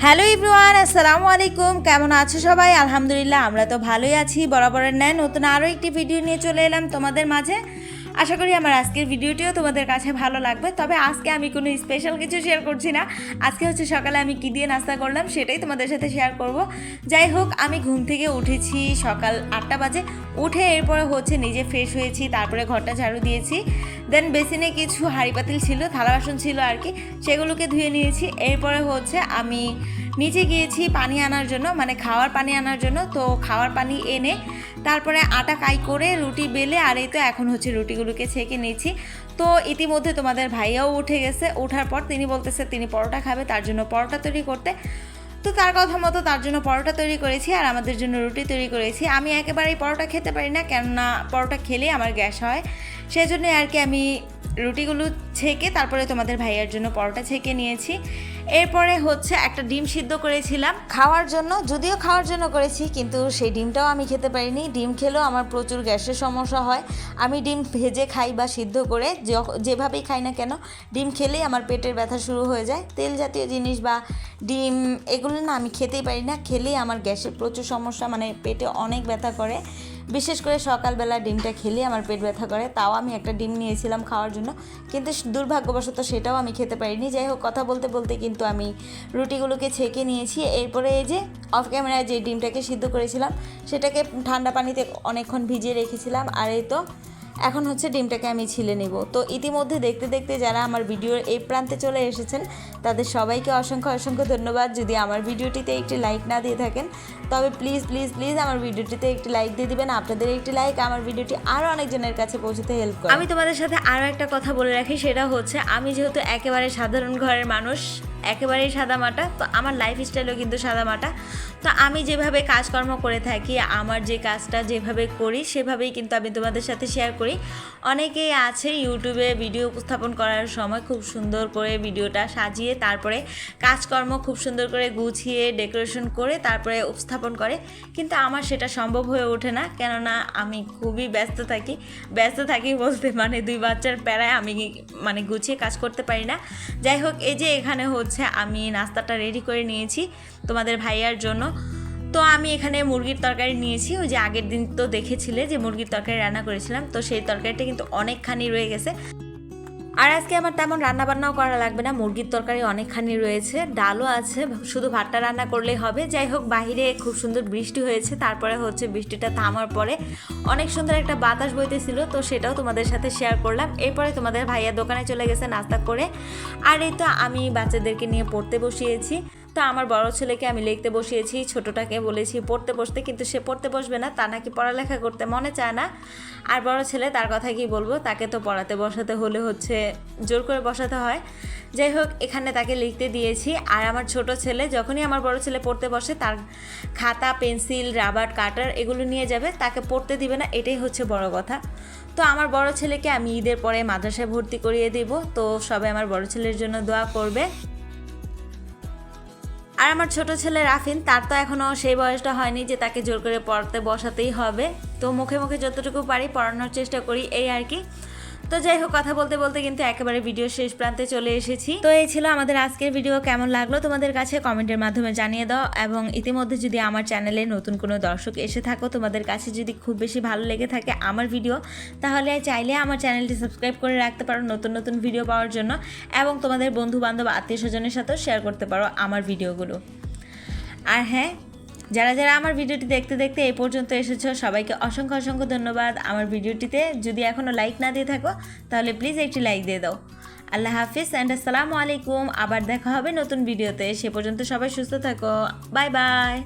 Hello everyone, আসসালামু আলাইকুম। কেমন আছো সবাই? আলহামদুলিল্লাহ আমরা তো ভালোই আছি। বরাবরের ন্যায় নতুন আরও একটি ভিডিও নিয়ে চলে এলাম তোমাদের মাঝে। আশা করি আমার আজকের ভিডিওটিও তোমাদের কাছে ভালো লাগবে। তবে আজকে আমি কোনো স্পেশাল কিছু শেয়ার করছি না। আজকে হচ্ছে সকালে আমি কী দিয়ে নাস্তা করলাম সেটাই তোমাদের সাথে শেয়ার করব। যাই হোক, আমি ঘুম থেকে উঠেছি সকাল 8টা বাজে। উঠে এরপরে হচ্ছে নিজে ফ্রেশ হয়েছি, তারপরে ঘরটা ঝাড়ু দিয়েছি। দেন বেসিনে কিছু হাঁড়ি পাতিল ছিল, থালা বাসন ছিল আর কি, সেগুলোকে ধুয়ে নিয়েছি। এরপরে হচ্ছে আমি নিচে গিয়েছি পানি আনার জন্য, মানে খাওয়ার পানি আনার জন্য। তো খাওয়ার পানি এনে তারপরে আটা কাই করে রুটি বেলে, আর এই তো এখন হচ্ছে রুটিগুলোকে ছেঁকে নিয়েছি। তো ইতিমধ্যে তোমাদের ভাইয়াও উঠে গেছে। ওঠার পর তিনি বলতেছে তিনি পরোটা খাবে, তার জন্য পরোটা তৈরি করতে। তো তার কথা মতো তার জন্য পরোটা তৈরি করেছি, আর আমাদের জন্য রুটি তৈরি করেছি। আমি একেবারেই পরোটা খেতে পারি না, কেননা পরোটা খেলেই আমার গ্যাস হয়। সেজন্য আর কি আমি রুটিগুলো ছেঁকে তারপরে তোমাদের ভাইয়ার জন্য পরোটা ছেঁকে নিয়েছি। এরপরে হচ্ছে একটা ডিম সিদ্ধ করেছিলাম খাওয়ার জন্য, যদিও খাওয়ার জন্য করেছি, কিন্তু সেই ডিমটাও আমি খেতে পারিনি। ডিম খেলেও আমার প্রচুর গ্যাসের সমস্যা হয়। আমি ডিম ভেজে খাই বা সিদ্ধ করে, যেভাবেই খাই না কেন, ডিম খেলেই আমার পেটের ব্যথা শুরু হয়ে যায়। তেল জাতীয় জিনিস বা ডিম এগুলো না আমি খেতেই পারি না। খেলেই আমার গ্যাসের প্রচুর সমস্যা, মানে পেটে অনেক ব্যথা করে। বিশেষ করে সকালবেলা ডিমটা খেলে আমার পেট ব্যথা করে। তাও আমি একটা ডিম নিয়েছিলাম খাওয়ার জন্য, কিন্তু দুর্ভাগ্যবশত সেটাও আমি খেতে পারিনি। যাই হোক, কথা বলতে বলতে কিন্তু আমি রুটিগুলোকে ছেঁকে নিয়েছি। এরপরে এই যে অফ ক্যামেরায় যে ডিমটাকে সিদ্ধ করেছিলাম সেটাকে ঠান্ডা পানিতে অনেকক্ষণ ভিজিয়ে রেখেছিলাম। আর এই তো এখন হচ্ছে ডিমটাকে আমি ছিলে নেব। তো ইতিমধ্যে দেখতে দেখতে যারা আমার ভিডিওর এই প্রান্তে চলে এসেছেন তাদের সবাইকে অসংখ্য অসংখ্য ধন্যবাদ। যদি আমার ভিডিওটিতে একটি লাইক না দিয়ে থাকেন তবে প্লিজ প্লিজ প্লিজ আমার ভিডিওটিতে একটি লাইক দিয়ে দিবেন। আপনাদের একটি লাইক আমার ভিডিওটি আরও অনেকজনের কাছে পৌঁছতে হেল্প করে। আমি তোমাদের সাথে আরও একটা কথা বলে রাখি, সেটা হচ্ছে আমি যেহেতু একেবারে সাধারণ ঘরের মানুষ, একেবারেই সাদামাটা, তো আমার লাইফস্টাইলও কিন্তু সাদামাটা। তো আমি যেভাবে কাজকর্ম করে থাকি, আমার যে কাজটা যেভাবে করি সেভাবেই কিন্তু আমি তোমাদের সাথে শেয়ার করি। অনেকেই আছে ইউটিউবে ভিডিও উপস্থাপন করার সময় খুব সুন্দর করে ভিডিওটা সাজিয়ে তারপরে কাজকর্ম খুব সুন্দর করে গুছিয়ে ডেকোরেশন করে তারপরে উপস্থাপন করে, কিন্তু আমার সেটা সম্ভব হয়ে ওঠে না। কেননা আমি খুবই ব্যস্ত থাকি বলতে মানে 2 বাচ্চার প্যারায় আমি মানে গুছিয়ে কাজ করতে পারি না। যাই হোক, এই যে এখানে হচ্ছে আমি নাস্তাটা রেডি করে নিয়েছি তোমাদের ভাইয়ার জন্য। তো আমি এখানে মুরগির তরকারি নিয়েছি। ওই যে আগের দিন তো দেখেছিলে যে মুরগির তরকারি রান্না করেছিলাম, তো সেই তরকারিটা কিন্তু অনেকখানি রয়ে গেছে। আর আজকে আমার তেমন রান্নাবান্নাও করা লাগবে না, মুরগির তরকারি অনেকখানি রয়েছে, ডালও আছে, শুধু ভাতটা রান্না করলেই হবে। যাই হোক, বাইরে খুব সুন্দর বৃষ্টি হয়েছে। তারপরে হচ্ছে বৃষ্টিটা থামার পরে অনেক সুন্দর একটা বাতাস বইতেছিল, তো সেটাও তোমাদের সাথে শেয়ার করলাম। এরপরে তোমাদের ভাইয়া দোকানে চলে গেছে নাস্তা করে। আর এই তো আমি বাচ্চাদেরকে নিয়ে পড়তে বসিয়েছি। তো আমার বড় ছেলেকে আমি লিখতে বসিয়েছি, ছোটোটাকে বলেছি পড়তে বসতে, কিন্তু সে পড়তে বসবে না, তা নাকি পড়ালেখা করতে মনে চায় না। আর বড় ছেলে, তার কথা কি বলবো, তাকে তো পড়াতে বসাতে হলে হচ্ছে জোর করে বসাতে হয়। যাই হোক, এখানে তাকে লিখতে দিয়েছি। আর আমার ছোট ছেলে যখনই আমার বড় ছেলে পড়তে বসে তার খাতা, পেন্সিল, রাবার, কাটার এগুলো নিয়ে যাবে, তাকে পড়তে দিবে না, এটাই হচ্ছে বড় কথা। তো আমার বড় ছেলেকে আমি ঈদের পরে মাদ্রাসায় ভর্তি করিয়ে দেব। তো সবাই আমার বড় ছেলের জন্য দোয়া করবে। আর আমার ছোট ছেলে রাফিন, তার তো এখনও সেই বয়সটা হয়নি যে তাকে জোর করে পড়তে বসাতেই হবে। তো মুখে মুখে যতটুকু পারি পড়ানোর চেষ্টা করি, এই আর কি। তো যাই হোক, কথা বলতে বলতে কিন্তু একেবারে ভিডিও শেষ প্রান্তে চলে এসেছি। তো এই ছিল আমাদের আজকের ভিডিও। কেমন লাগলো তোমাদের কাছে কমেন্টের মাধ্যমে জানিয়ে দাও। এবং ইতিমধ্যে যদি আমার চ্যানেলে নতুন কোনো দর্শক এসে থাকো, তোমাদের কাছে যদি খুব বেশি ভালো লেগে থাকে আমার ভিডিও, তাহলে চাইলে আমার চ্যানেলটি সাবস্ক্রাইব করে রাখতে পারো নতুন নতুন ভিডিও পাওয়ার জন্য। এবং তোমাদের বন্ধু বান্ধব আত্মীয় স্বজনের সাথেও শেয়ার করতে পারো আমার ভিডিওগুলো। আর হ্যাঁ, যারা যারা আমার ভিডিওটি দেখতে দেখতে এই পর্যন্ত এসেছো সবাইকে অসংখ্য অসংখ্য ধন্যবাদ। আমার ভিডিওটিতে যদি এখনও লাইক না দিয়ে থাকো তাহলে প্লিজ একটি লাইক দিয়ে দাও। আল্লাহ হাফিজ অ্যান্ড আসসালামু আলাইকুম। আবার দেখা হবে নতুন ভিডিওতে। সে পর্যন্ত সবাই সুস্থ থাকো। Bye bye.